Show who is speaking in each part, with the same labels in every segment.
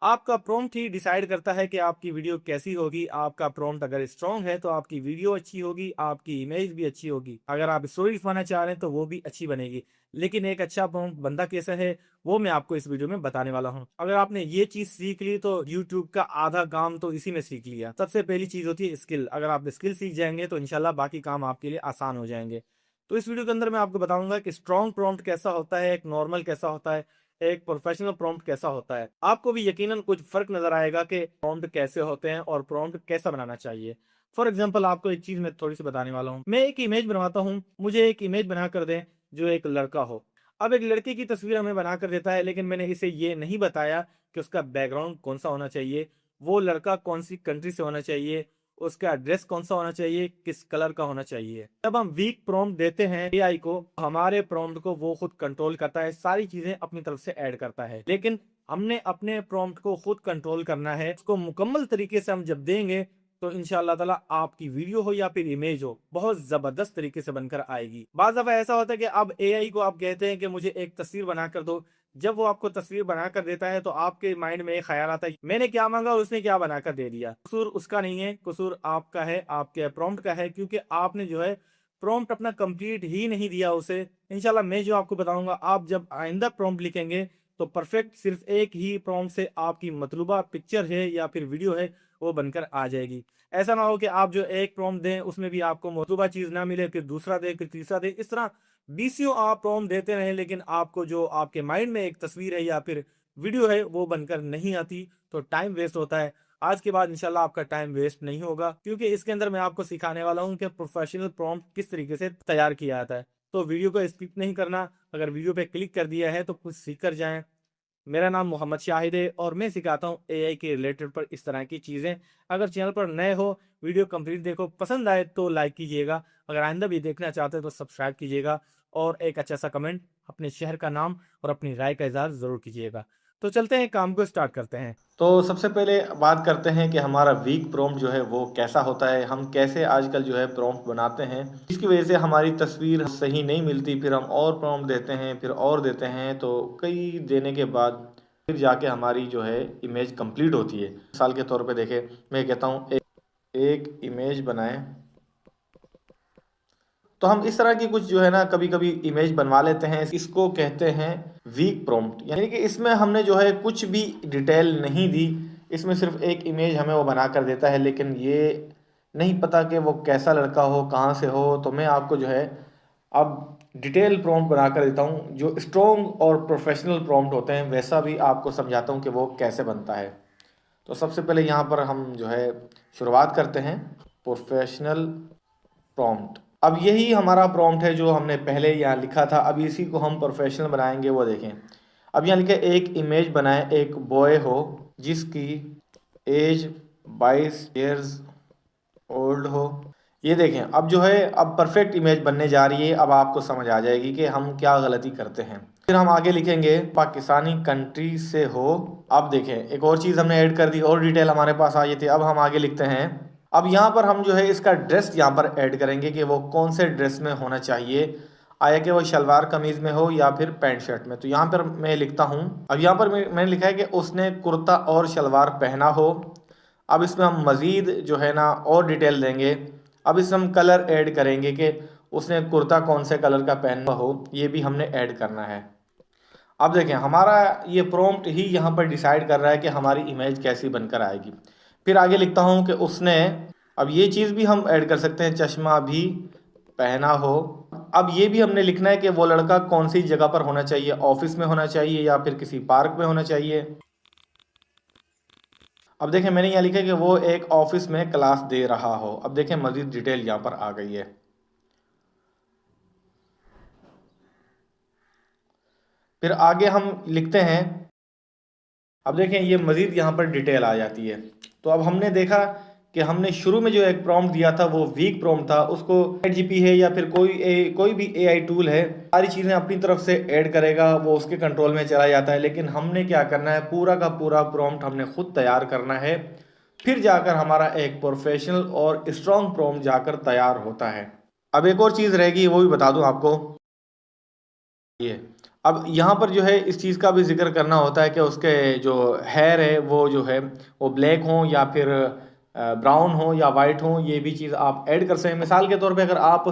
Speaker 1: आपका प्रॉम्प्ट ही डिसाइड करता है कि आपकी वीडियो कैसी होगी। आपका प्रॉम्प्ट अगर स्ट्रांग है तो आपकी वीडियो अच्छी होगी, आपकी इमेज भी अच्छी होगी। अगर आप स्टोरी लिखवाना चाह रहे हैं तो वो भी अच्छी बनेगी। लेकिन एक अच्छा प्रॉम्प्ट बनता कैसे है वो मैं आपको इस वीडियो में बताने वाला हूँ। अगर आपने ये चीज सीख ली तो यूट्यूब का आधा काम तो इसी में सीख लिया। सबसे पहली चीज होती है स्किल। अगर आप स्किल सीख जाएंगे तो इंशाल्लाह बाकी काम आपके लिए आसान हो जाएंगे। तो इस वीडियो के अंदर मैं आपको बताऊंगा कि स्ट्रॉन्ग प्रॉम्प्ट कैसा होता है, एक नॉर्मल कैसा होता है, एक प्रोफेशनल प्रॉम्प्ट कैसा होता है। आपको भी यकीनन कुछ फर्क नजर आएगा कि प्रॉम्प्ट कैसे होते हैं और प्रॉम्प्ट कैसा बनाना चाहिए। फॉर एग्जाम्पल आपको एक चीज मैं थोड़ी सी बताने वाला हूँ। मैं एक इमेज बनवाता हूँ, मुझे एक इमेज बना कर दें जो एक लड़का हो। अब एक लड़के की तस्वीर हमें बना कर देता है, लेकिन मैंने इसे ये नहीं बताया कि उसका बैकग्राउंड कौन सा होना चाहिए, वो लड़का कौन सी कंट्री से होना चाहिए, उसका एड्रेस कौन सा होना चाहिए, किस कलर का होना चाहिए। जब हम वीक प्रॉम्प्ट देते हैं एआई को, हमारे प्रॉम्प्ट को वो खुद कंट्रोल करता है, सारी चीजें अपनी तरफ से ऐड करता है। लेकिन हमने अपने प्रॉम्प्ट को खुद कंट्रोल करना है। उसको मुकम्मल तरीके से हम जब देंगे तो इंशाअल्लाह ताला आपकी वीडियो हो या फिर इमेज हो बहुत जबरदस्त तरीके से बनकर आएगी। बाज़ दफा ऐसा होता है कि अब एआई को आप कहते हैं कि मुझे एक तस्वीर बना कर दो। जब वो आपको तस्वीर बना कर देता है तो आपके माइंड में एक ख्याल आता है मैंने क्या मांगा और उसने क्या बना कर दे दिया। कसूर उसका नहीं है, कसूर आपका है, आपके प्रॉम्प्ट का है, क्योंकि आपने जो है प्रॉम्प्ट अपना कंप्लीट ही नहीं दिया उसे। इंशाल्लाह मैं जो आपको बताऊंगा, आप जब आइंदा प्रॉम्प्ट लिखेंगे तो परफेक्ट सिर्फ एक ही प्रॉम्प्ट से आपकी मतलूबा पिक्चर है या फिर वीडियो है वो बनकर आ जाएगी। ऐसा ना हो कि आप जो एक प्रॉम्प्ट दें उसमें भी आपको मतलूबा चीज ना मिले, फिर दूसरा दे, फिर तीसरा दे, इस तरह बीसियों आप प्रॉम्प्ट देते रहें लेकिन आपको जो आपके माइंड में एक तस्वीर है या फिर वीडियो है वो बनकर नहीं आती, तो टाइम वेस्ट होता है। आज के बाद इंशाल्लाह आपका टाइम वेस्ट नहीं होगा, क्योंकि इसके अंदर मैं आपको सिखाने वाला हूँ कि प्रोफेशनल प्रॉम्प्ट किस तरीके से तैयार किया जाता है। तो वीडियो को स्किप नहीं करना। अगर वीडियो पे क्लिक कर दिया है तो कुछ सीख कर जाएं। मेरा नाम मोहम्मद शाहिद है और मैं सिखाता हूँ एआई के रिलेटेड पर इस तरह की चीज़ें। अगर चैनल पर नए हो, वीडियो कंप्लीट देखो, पसंद आए तो लाइक कीजिएगा। अगर आइंदा भी देखना चाहते हैं तो सब्सक्राइब कीजिएगा और एक अच्छा सा कमेंट, अपने शहर का नाम और अपनी राय का इजहार ज़रूर कीजिएगा। तो चलते हैं, काम को स्टार्ट करते हैं।
Speaker 2: तो सबसे पहले बात करते हैं कि हमारा वीक प्रॉम्प्ट जो है वो कैसा होता है, हम कैसे आजकल जो है प्रॉम्प्ट बनाते हैं। इसकी वजह से हमारी तस्वीर सही नहीं मिलती, फिर हम और प्रॉम्प्ट देते हैं, फिर और देते हैं, तो कई देने के बाद फिर जाके हमारी जो है इमेज कंप्लीट होती है। मिसाल के तौर पे देखें, मैं कहता हूँ एक इमेज बनाएं। तो हम इस तरह की कुछ जो है ना कभी कभी इमेज बनवा लेते हैं, इसको कहते हैं वीक प्रॉम्प्ट। यानी कि इसमें हमने जो है कुछ भी डिटेल नहीं दी, इसमें सिर्फ एक इमेज हमें वो बना कर देता है, लेकिन ये नहीं पता कि वो कैसा लड़का हो, कहाँ से हो। तो मैं आपको जो है अब डिटेल प्रॉम्प्ट बना कर देता हूँ, जो स्ट्रॉन्ग और प्रोफेशनल प्रॉम्प्ट होते हैं वैसा भी आपको समझाता हूँ कि वो कैसे बनता है। तो सबसे पहले यहाँ पर हम जो है शुरुआत करते हैं प्रोफेशनल प्रॉम्प्ट। अब यही हमारा प्रॉम्प्ट है जो हमने पहले यहाँ लिखा था, अब इसी को हम प्रोफेशनल बनाएंगे। वो देखें, अब यहाँ लिखा है एक इमेज बनाए, एक बॉय हो जिसकी एज 22 ईयर्स ओल्ड हो। ये देखें, अब जो है अब परफेक्ट इमेज बनने जा रही है। अब आपको समझ आ जाएगी कि हम क्या गलती करते हैं। फिर हम आगे लिखेंगे पाकिस्तानी कंट्री से हो। अब देखें, एक और चीज़ हमने ऐड कर दी और डिटेल हमारे पास आ गई थी। अब हम आगे लिखते हैं, अब यहाँ पर हम जो है इसका ड्रेस यहाँ पर ऐड करेंगे कि वो कौन से ड्रेस में होना चाहिए, आया कि वो शलवार कमीज में हो या फिर पैंट शर्ट में। तो यहाँ पर मैं लिखता हूँ, अब यहाँ पर मैंने लिखा है कि उसने कुर्ता और शलवार पहना हो। अब इसमें हम मज़ीद जो है ना और डिटेल देंगे। अब इसमें हम कलर ऐड करेंगे कि उसने कुर्ता कौन से कलर का पहना हो, ये भी हमने ऐड करना है। अब देखें, हमारा ये प्रॉम्प्ट ही यहाँ पर डिसाइड कर रहा है कि हमारी इमेज कैसी बनकर आएगी। फिर आगे लिखता हूँ कि उसने, अब ये चीज़ भी हम ऐड कर सकते हैं, चश्मा भी पहना हो। अब ये भी हमने लिखना है कि वो लड़का कौन सी जगह पर होना चाहिए, ऑफिस में होना चाहिए या फिर किसी पार्क में होना चाहिए। अब देखें, मैंने यहाँ लिखा है कि वो एक ऑफिस में क्लास दे रहा हो। अब देखें, मज़ीद डिटेल यहाँ पर आ गई है। फिर आगे हम लिखते हैं, अब देखें ये मज़ीद यहाँ पर डिटेल आ जाती है। तो अब हमने देखा कि हमने शुरू में जो एक प्रॉम्प्ट दिया था वो वीक प्रॉम्प्ट था, उसको ChatGPT है या फिर कोई भी AI टूल है, सारी चीज़ें अपनी तरफ से ऐड करेगा, वो उसके कंट्रोल में चला जाता है। लेकिन हमने क्या करना है, पूरा का पूरा प्रॉम्प्ट हमने खुद तैयार करना है, फिर जाकर हमारा एक प्रोफेशनल और स्ट्रॉन्ग प्रॉम्प्ट जाकर तैयार होता है। अब एक और चीज़ रहेगी, वो भी बता दूं आपको। ये अब यहाँ पर जो है इस चीज़ का भी जिक्र करना होता है कि उसके जो हेयर है वो जो है वो ब्लैक हो या फिर ब्राउन हो या वाइट हो, ये भी चीज़ आप ऐड कर सकते हैं। मिसाल के तौर पे अगर आप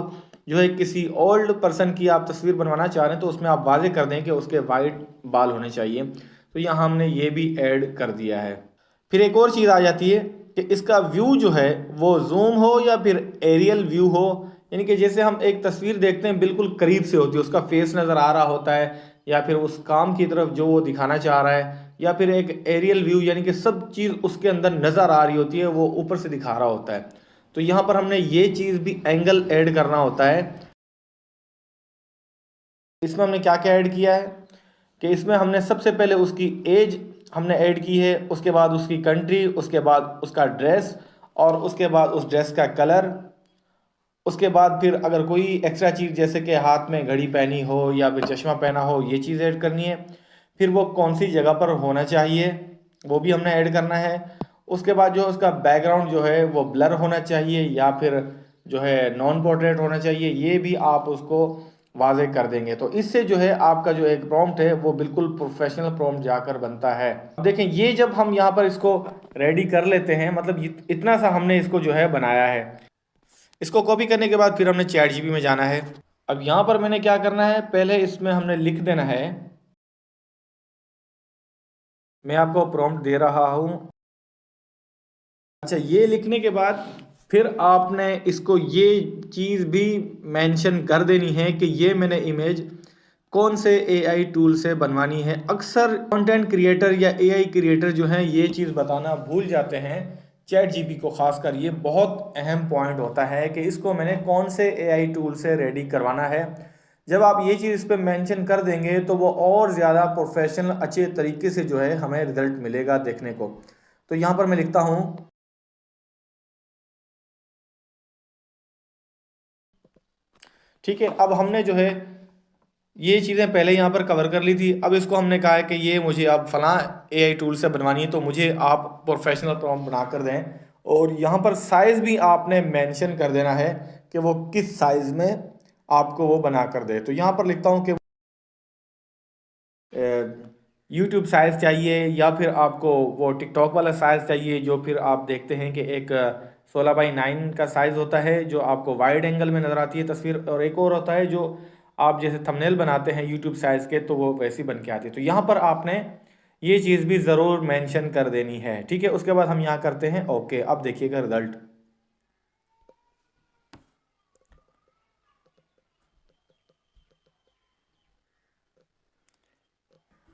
Speaker 2: जो है किसी ओल्ड पर्सन की आप तस्वीर बनवाना चाह रहे हैं तो उसमें आप वाजे कर दें कि उसके वाइट बाल होने चाहिए, तो यहाँ हमने ये भी ऐड कर दिया है। फिर एक और चीज़ आ जाती है कि इसका व्यू जो है वो जूम हो या फिर एरियल व्यू हो, यानी कि जैसे हम एक तस्वीर देखते हैं बिल्कुल करीब से होती है, उसका फेस नज़र आ रहा होता है या फिर उस काम की तरफ जो वो दिखाना चाह रहा है, या फिर एक एरियल व्यू यानी कि सब चीज़ उसके अंदर नज़र आ रही होती है, वो ऊपर से दिखा रहा होता है। तो यहाँ पर हमने ये चीज़ भी एंगल ऐड करना होता है। इसमें हमने क्या क्या ऐड किया है कि इसमें हमने सबसे पहले उसकी एज हमने ऐड की है, उसके बाद उसकी कंट्री, उसके बाद उसका ड्रेस, और उसके बाद उस ड्रेस का कलर, उसके बाद फिर अगर कोई एक्स्ट्रा चीज़ जैसे कि हाथ में घड़ी पहनी हो या फिर चश्मा पहना हो, ये चीज़ ऐड करनी है। फिर वो कौन सी जगह पर होना चाहिए वो भी हमने ऐड करना है। उसके बाद जो उसका बैकग्राउंड जो है वो ब्लर होना चाहिए या फिर जो है नॉन पोर्ट्रेट होना चाहिए, ये भी आप उसको वाजे कर देंगे। तो इससे जो है आपका जो एक प्रॉम्प्ट है वो बिल्कुल प्रोफेशनल प्रॉम्प्ट जाकर बनता है। अब देखें, ये जब हम यहाँ पर इसको रेडी कर लेते हैं, मतलब इतना सा हमने इसको जो है बनाया है। इसको कॉपी करने के बाद फिर हमने चैट जीपी में जाना है। अब यहाँ पर मैंने क्या करना है, पहले इसमें हमने लिख देना है, मैं आपको प्रॉम्प्ट दे रहा हूँ। अच्छा, ये लिखने के बाद फिर आपने इसको ये चीज़ भी मेंशन कर देनी है कि ये मैंने इमेज कौन से एआई टूल से बनवानी है। अक्सर कंटेंट क्रिएटर या एआई क्रिएटर जो हैं ये चीज़ बताना भूल जाते हैं चैट जीपी को, खासकर ये बहुत अहम पॉइंट होता है कि इसको मैंने कौन से एआई टूल से रेडी करवाना है। जब आप ये चीज़ इस पर मेंशन कर देंगे तो वो और ज़्यादा प्रोफेशनल अच्छे तरीके से जो है हमें रिजल्ट मिलेगा देखने को। तो यहाँ पर मैं लिखता हूँ, ठीक है। अब हमने जो है ये चीज़ें पहले यहाँ पर कवर कर ली थी। अब इसको हमने कहा है कि ये मुझे अब फलां एआई टूल से बनवानी है, तो मुझे आप प्रोफेशनल प्रॉम्प्ट बना कर दें। और यहाँ पर साइज़ भी आपने मेंशन कर देना है कि वो किस साइज़ में आपको वो बना कर दे। तो यहाँ पर लिखता हूँ कि यूट्यूब साइज़ चाहिए या फिर आपको वो टिकटॉक वाला साइज़ चाहिए, जो फिर आप देखते हैं कि एक 16:9 का साइज़ होता है जो आपको वाइड एंगल में नज़र आती है तस्वीर, और एक और होता है जो आप जैसे थंबनेल बनाते हैं यूट्यूब साइज़ के तो वो वैसी बन के आती है। तो यहाँ पर आपने ये चीज़ भी ज़रूर मेंशन कर देनी है, ठीक है। उसके बाद हम यहाँ करते हैं ओके। अब देखिएगा रिज़ल्ट।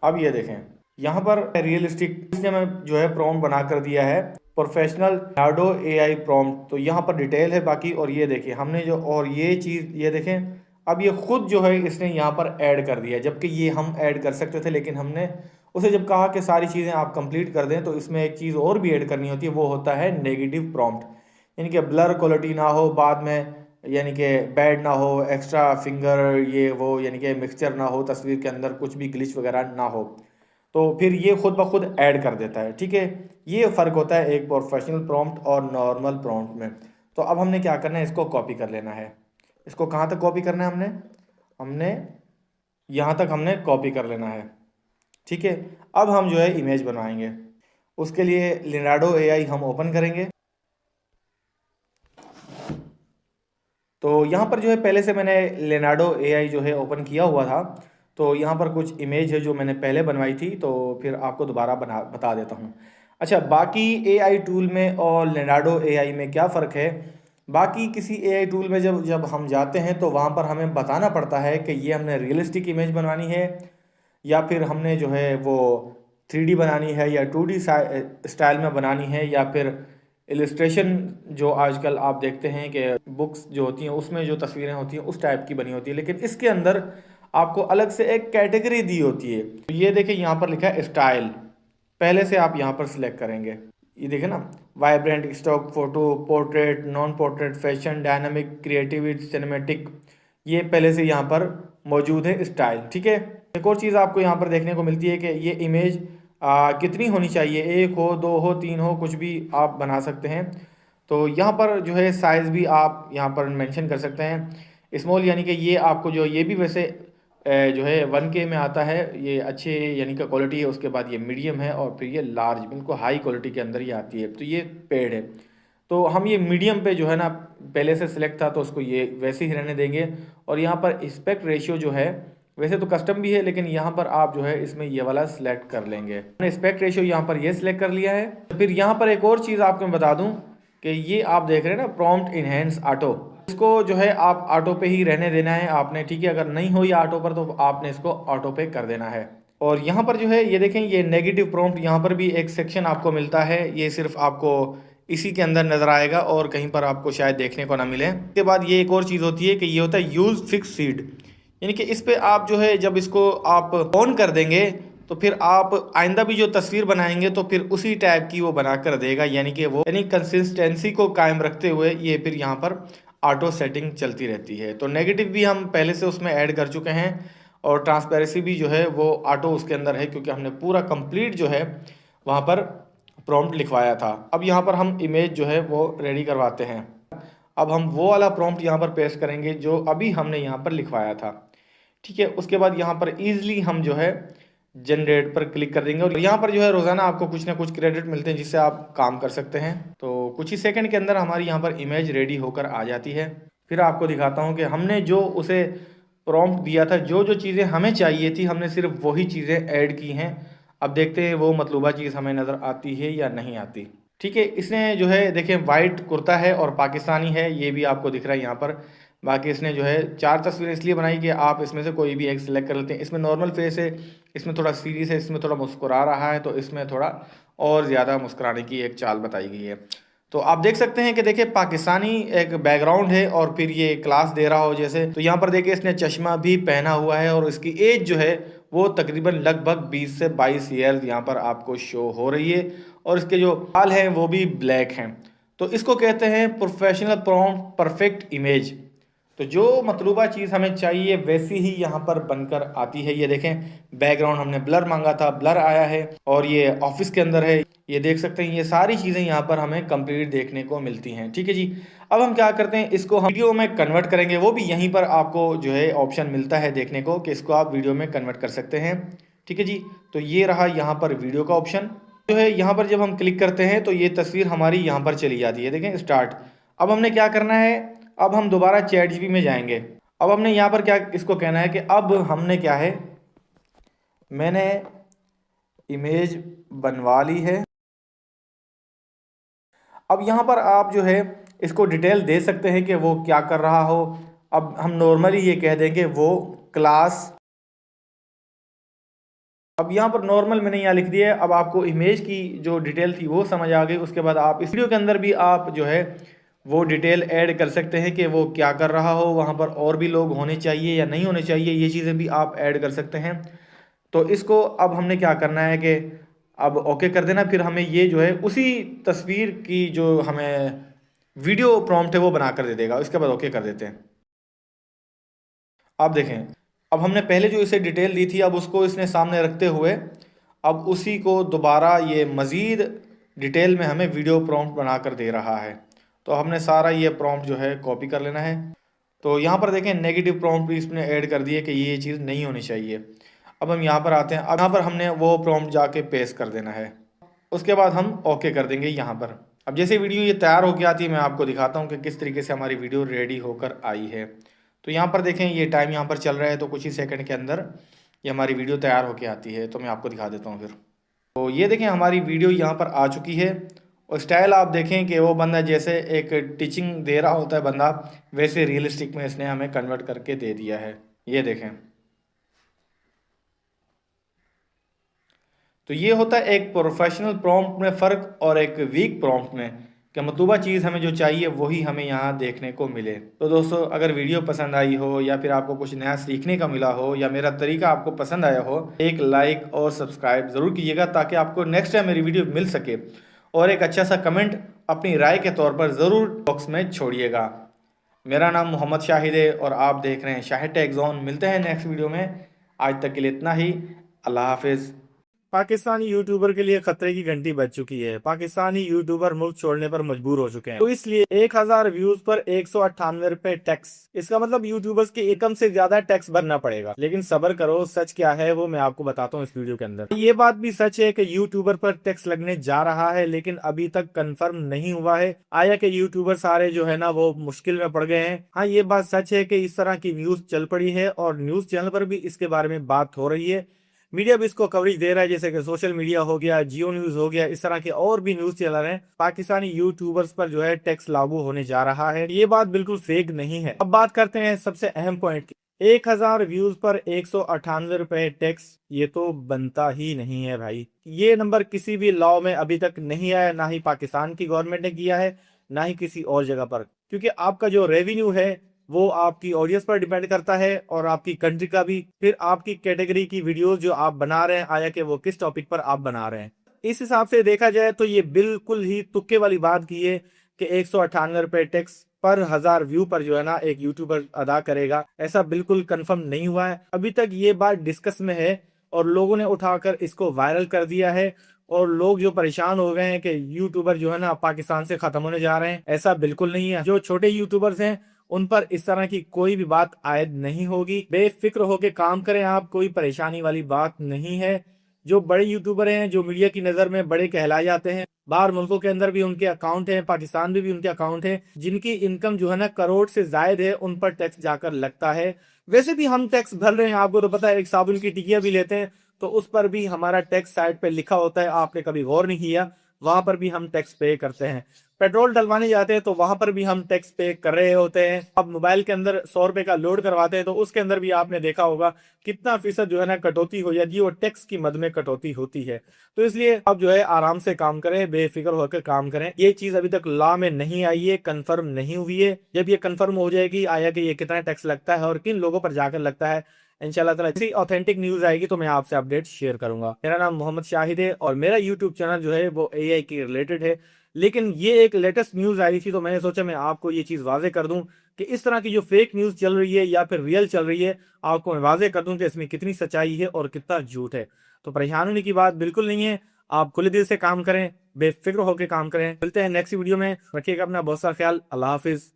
Speaker 2: अब ये देखें, यहाँ पर रियलिस्टिक से मैं जो है प्रॉम्प्ट बना कर दिया है, प्रोफेशनल नार्डो एआई प्रॉम्प्ट। तो यहाँ पर डिटेल है बाकी, और ये देखिए हमने जो, और ये चीज़ ये देखें, अब ये खुद जो है इसने यहाँ पर ऐड कर दिया, जबकि ये हम ऐड कर सकते थे, लेकिन हमने उसे जब कहा कि सारी चीज़ें आप कंप्लीट कर दें तो इसमें एक चीज़ और भी ऐड करनी होती है, वो होता है नेगेटिव प्रॉम्प्ट, यानी कि ब्लर क्वालिटी ना हो बाद में, यानी कि बैड ना हो, एक्स्ट्रा फिंगर ये वो, यानी कि मिक्सचर ना हो, तस्वीर के अंदर कुछ भी ग्लिच वगैरह ना हो, तो फिर ये खुद ब खुद ऐड कर देता है, ठीक है। ये फ़र्क होता है एक प्रोफेशनल प्रॉम्प्ट और नॉर्मल प्रॉम्प्ट में। तो अब हमने क्या करना है, इसको कॉपी कर लेना है। इसको कहाँ तक कॉपी करना है, हमने हमने यहाँ तक हमने कॉपी कर लेना है, ठीक है। अब हम जो है इमेज बनवाएंगे, उसके लिए लिनार्डो एआई हम ओपन करेंगे। तो यहाँ पर जो है पहले से मैंने लेनार्डो एआई जो है ओपन किया हुआ था, तो यहाँ पर कुछ इमेज है जो मैंने पहले बनवाई थी, तो फिर आपको दोबारा बता देता हूँ। अच्छा, बाकी एआई टूल में और लेनार्डो एआई में क्या फ़र्क है। बाकी किसी एआई टूल में जब जब हम जाते हैं तो वहाँ पर हमें बताना पड़ता है कि ये हमने रियलिस्टिक इमेज बनवानी है या फिर हमने जो है वो 3D बनानी है या 2D स्टाइल में बनानी है, या फिर इलस्ट्रेशन जो आजकल आप देखते हैं कि बुक्स जो होती हैं उसमें जो तस्वीरें होती हैं उस टाइप की बनी होती है, लेकिन इसके अंदर आपको अलग से एक कैटेगरी दी होती है। तो ये देखिए यहाँ पर लिखा है स्टाइल, पहले से आप यहाँ पर सिलेक्ट करेंगे, ये देखें ना, vibrant, stock photo, portrait, non portrait, fashion, dynamic, creativity, cinematic, ये पहले से यहाँ पर मौजूद है स्टाइल, ठीक है। एक और चीज़ आपको यहाँ पर देखने को मिलती है कि ये इमेज कितनी होनी चाहिए, 1 हो, 2 हो, 3 हो, कुछ भी आप बना सकते हैं। तो यहाँ पर जो है साइज़ भी आप यहाँ पर मेंशन कर सकते हैं, स्मॉल, यानी कि ये आपको जो ये भी वैसे जो है 1K में आता है, ये अच्छे यानी कि क्वालिटी है। उसके बाद ये मीडियम है और फिर ये लार्ज, बिल्कुल हाई क्वालिटी के अंदर ही आती है। तो ये पेड है, तो हम ये मीडियम पे जो है ना पहले से सिलेक्ट था तो उसको ये वैसे ही रहने देंगे। और यहाँ पर एस्पेक्ट रेशियो जो है वैसे तो कस्टम भी है, लेकिन यहाँ पर आप जो है इसमें ये वाला सिलेक्ट कर लेंगे। मैंने एस्पेक्ट रेशियो यहाँ पर ये सिलेक्ट कर लिया है। फिर यहाँ पर एक और चीज़ आपको मैं बता दूँ कि ये आप देख रहे हैं ना प्रॉम्प्ट इनहेंस ऑटो, इसको जो है आप ऑटो पे ही रहने देना है आपने, ठीक है। अगर नहीं हो ये ऑटो पर तो आपने इसको ऑटो पे कर देना है। और यहाँ पर जो है ये देखें, ये नेगेटिव प्रॉम्प्ट, यहाँ पर भी एक सेक्शन आपको मिलता है, ये सिर्फ आपको इसी के अंदर नज़र आएगा और कहीं पर आपको शायद देखने को ना मिले। उसके बाद ये एक और चीज़ होती है कि ये होता है यूज़ फिक्स सीड, यानी कि इस पे आप जो है जब इसको आप ऑन कर देंगे तो फिर आप आइंदा भी जो तस्वीर बनाएंगे तो फिर उसी टाइप की वो बना कर देगा, यानी कि वो यानी कंसिस्टेंसी को कायम रखते हुए ये फिर यहाँ पर ऑटो सेटिंग चलती रहती है। तो नेगेटिव भी हम पहले से उसमें ऐड कर चुके हैं और ट्रांसपेरेंसी भी जो है वो ऑटो उसके अंदर है, क्योंकि हमने पूरा कंप्लीट जो है वहाँ पर प्रॉम्प्ट लिखवाया था। अब यहाँ पर हम इमेज जो है वो रेडी करवाते हैं। अब हम वो वाला प्रॉम्प्ट यहाँ पर पेस्ट करेंगे जो अभी हमने यहाँ पर लिखवाया था, ठीक है। उसके बाद यहाँ पर ईजिली हम जो है जनरेट पर क्लिक कर देंगे और यहाँ पर जो है रोज़ाना आपको कुछ ना कुछ क्रेडिट मिलते हैं जिससे आप काम कर सकते हैं। तो कुछ ही सेकंड के अंदर हमारी यहाँ पर इमेज रेडी होकर आ जाती है। फिर आपको दिखाता हूँ कि हमने जो उसे प्रॉम्प्ट दिया था, जो जो चीज़ें हमें चाहिए थी, हमने सिर्फ वही चीज़ें ऐड की हैं। अब देखते हैं वो मतलूबा चीज़ हमें नज़र आती है या नहीं आती, ठीक है। इसने जो है देखें वाइट कुर्ता है और पाकिस्तानी है, ये भी आपको दिख रहा है यहाँ पर। बाकी इसने जो है 4 तस्वीरें इसलिए बनाई कि आप इसमें से कोई भी एक सिलेक्ट कर लेते हैं। इसमें नॉर्मल फेस है, इसमें थोड़ा सीरियस है, इसमें थोड़ा मुस्कुरा रहा है, तो इसमें थोड़ा और ज़्यादा मुस्कुराने की एक चाल बताई गई है। तो आप देख सकते हैं कि देखिए पाकिस्तानी एक बैकग्राउंड है और फिर ये क्लास दे रहा हो जैसे। तो यहाँ पर देखिए इसने चश्मा भी पहना हुआ है और इसकी एज जो है वो तकरीबन लगभग 20 से 22 ईयर्स यहाँ पर आपको शो हो रही है और इसके जो बाल हैं वो भी ब्लैक हैं। तो इसको कहते हैं प्रोफेशनल प्रॉम्प्ट परफेक्ट इमेज। तो जो मतलूबा चीज़ हमें चाहिए वैसी ही यहाँ पर बनकर आती है। ये देखें बैकग्राउंड हमने ब्लर मांगा था, ब्लर आया है और ये ऑफिस के अंदर है, ये देख सकते हैं। ये सारी चीज़ें यहाँ पर हमें कंप्लीट देखने को मिलती हैं, ठीक है जी। अब हम क्या करते हैं, इसको हम वीडियो में कन्वर्ट करेंगे। वो भी यहीं पर आपको जो है ऑप्शन मिलता है देखने को कि इसको आप वीडियो में कन्वर्ट कर सकते हैं, ठीक है जी। तो ये रहा यहाँ पर वीडियो का ऑप्शन जो है। यहाँ पर जब हम क्लिक करते हैं तो ये तस्वीर हमारी यहाँ पर चली जाती है, देखें स्टार्ट। अब हमने क्या करना है, अब हम दोबारा चैट जीपीटी में जाएंगे। अब हमने यहाँ पर क्या इसको कहना है कि अब हमने क्या है, मैंने इमेज बनवा ली है। अब यहाँ पर आप जो है इसको डिटेल दे सकते हैं कि वो क्या कर रहा हो। अब हम नॉर्मली ये कह देंगे वो क्लास। अब यहाँ पर नॉर्मल मैंने यहाँ लिख दिया है। अब आपको इमेज की जो डिटेल थी वो समझ आ गई। उसके बाद आप इस वीडियो के अंदर भी आप जो है वो डिटेल ऐड कर सकते हैं कि वो क्या कर रहा हो, वहाँ पर और भी लोग होने चाहिए या नहीं होने चाहिए, ये चीज़ें भी आप ऐड कर सकते हैं। तो इसको अब हमने क्या करना है कि अब ओके कर देना। फिर हमें ये जो है उसी तस्वीर की जो हमें वीडियो प्रॉम्प्ट है वो बना कर दे देगा। इसके बाद ओके कर देते हैं। आप देखें अब हमने पहले जो इसे डिटेल दी थी अब उसको इसने सामने रखते हुए अब उसी को दोबारा ये मज़ीद डिटेल में हमें वीडियो प्रॉम्प्ट बना कर दे रहा है। तो हमने सारा ये प्रॉम्प्ट जो है कॉपी कर लेना है। तो यहाँ पर देखें नेगेटिव प्रॉम्प्ट भी इसने ऐड कर दिए कि ये चीज़ नहीं होनी चाहिए। अब हम यहाँ पर आते हैं। अब यहाँ पर हमने वो प्रॉम्प्ट जाके पेस्ट कर देना है। उसके बाद हम ओके कर देंगे यहाँ पर। अब जैसे वीडियो ये तैयार होकर आती है मैं आपको दिखाता हूँ कि किस तरीके से हमारी वीडियो रेडी होकर आई है। तो यहाँ पर देखें ये टाइम यहाँ पर चल रहा है, तो कुछ ही सेकंड के अंदर ये हमारी वीडियो तैयार होकर आती है। तो मैं आपको दिखा देता हूँ फिर। तो ये देखें हमारी वीडियो यहाँ पर आ चुकी है और स्टाइल आप देखें कि वो बंदा जैसे एक टीचिंग दे रहा होता है बंदा, वैसे रियलिस्टिक में इसने हमें कन्वर्ट करके दे दिया है। ये देखें। तो ये होता है एक प्रोफेशनल प्रॉम्प्ट में फ़र्क और एक वीक प्रॉम्प्ट में, कि मतलूबा चीज़ हमें जो चाहिए वही हमें यहाँ देखने को मिले। तो दोस्तों अगर वीडियो पसंद आई हो या फिर आपको कुछ नया सीखने का मिला हो या मेरा तरीका आपको पसंद आया हो, एक लाइक और सब्सक्राइब ज़रूर कीजिएगा ताकि आपको नेक्स्ट टाइम मेरी वीडियो मिल सके। और एक अच्छा सा कमेंट अपनी राय के तौर पर ज़रूर बॉक्स में छोड़िएगा। मेरा नाम मोहम्मद शाहिद है और आप देख रहे हैं शाहिद टेक जोन। मिलते हैं नेक्स्ट वीडियो में। आज तक के लिए इतना ही। अल्लाह हाफिज़।
Speaker 1: पाकिस्तानी यूट्यूबर के लिए खतरे की घंटी बज चुकी है। पाकिस्तानी यूट्यूबर मुल्क छोड़ने पर मजबूर हो चुके हैं, तो इसलिए 1000 व्यूज पर 198 रुपए टैक्स। इसका मतलब यूट्यूबर्स के इनकम से ज्यादा टैक्स भरना पड़ेगा। लेकिन सब्र करो, सच क्या है वो मैं आपको बताता हूँ इस वीडियो के अंदर। ये बात भी सच है कि यूट्यूबर पर टैक्स लगने जा रहा है, लेकिन अभी तक कंफर्म नहीं हुआ है। आया कि यूट्यूबर सारे जो है ना वो मुश्किल में पड़ गए हैं। हाँ, ये बात सच है कि इस तरह की न्यूज चल पड़ी है और न्यूज चैनल पर भी इसके बारे में बात हो रही है। मीडिया भी इसको कवरेज दे रहा है, जैसे कि सोशल मीडिया हो गया, जियो न्यूज हो गया, इस तरह के और भी न्यूज चैनल हैं। पाकिस्तानी यूट्यूबर्स पर जो है टैक्स लागू होने जा रहा है। ये बात बिल्कुल फेक नहीं है। अब बात करते हैं सबसे अहम पॉइंट की। 1000 व्यूज पर 198 रुपए टैक्स, ये तो बनता ही नहीं है भाई। ये नंबर किसी भी लॉ में अभी तक नहीं आया, ना ही पाकिस्तान की गवर्नमेंट ने किया है, ना ही किसी और जगह पर। क्योंकि आपका जो रेवेन्यू है वो आपकी ऑडियंस पर डिपेंड करता है और आपकी कंट्री का भी, फिर आपकी कैटेगरी की वीडियोस जो आप बना रहे हैं, आया कि वो किस टॉपिक पर आप बना रहे हैं। इस हिसाब से देखा जाए तो ये बिल्कुल ही तुक्के वाली बात की है कि 198 रुपए टैक्स पर 1000 व्यू पर जो है ना एक यूट्यूबर अदा करेगा। ऐसा बिल्कुल कंफर्म नहीं हुआ है अभी तक। ये बात डिस्कस में है और लोगों ने उठाकर इसको वायरल कर दिया है और लोग जो परेशान हो गए हैं कि यूट्यूबर जो है ना पाकिस्तान से खत्म होने जा रहे हैं। ऐसा बिल्कुल नहीं है। जो छोटे यूट्यूबर्स हैं उन पर इस तरह की कोई भी बात आयद नहीं होगी। बेफिक्र होकर काम करें आप, कोई परेशानी वाली बात नहीं है। जो बड़े यूट्यूबर हैं, जो मीडिया की नजर में बड़े कहलाए जाते हैं, बाहर मुल्कों के अंदर भी उनके अकाउंट हैं, पाकिस्तान में भी उनके अकाउंट हैं, जिनकी इनकम जो है ना करोड़ से जायद है, उन पर टैक्स जाकर लगता है। वैसे भी हम टैक्स भर रहे हैं, आपको तो पता है। एक साबुन की टिकिया भी लेते हैं तो उस पर भी हमारा टैक्स साइड पे लिखा होता है। आपने कभी गौर नहीं किया, वहां पर भी हम टैक्स पे करते हैं। पेट्रोल डलवाने जाते हैं तो वहां पर भी हम टैक्स पे कर रहे होते हैं। अब मोबाइल के अंदर 100 रुपए का लोड करवाते हैं तो उसके अंदर भी आपने देखा होगा कितना फीसद जो है ना कटौती हो जाती है, वो टैक्स की मद में कटौती होती है। तो इसलिए अब जो है आराम से काम करें, बेफिक्र होकर काम करें। ये चीज अभी तक लॉ में नहीं आई है, कंफर्म नहीं हुई है। जब ये कंफर्म हो जाएगी, आया कि ये कितना टैक्स लगता है और किन लोगों पर जाकर लगता है, इंशाल्लाह ताला ऐसी ऑथेंटिक न्यूज आएगी तो मैं आपसे अपडेट शेयर करूंगा। मेरा नाम मोहम्मद शाहिद है और मेरा यूट्यूब चैनल जो है वो एआई के रिलेटेड है। लेकिन ये एक लेटेस्ट न्यूज आई थी तो मैंने सोचा मैं आपको ये चीज वाजे कर दूं कि इस तरह की जो फेक न्यूज चल रही है या फिर रियल चल रही है, आपको मैं वाजे कर दूं कि इसमें कितनी सच्चाई है और कितना झूठ है। तो परेशान होने की बात बिल्कुल नहीं है। आप खुले दिल से काम करें, बेफिक्र होकर काम करें। मिलते हैं नेक्स्ट वीडियो में। रखिएगा अपना बहुत सारा ख्याल। अल्लाह हाफिज।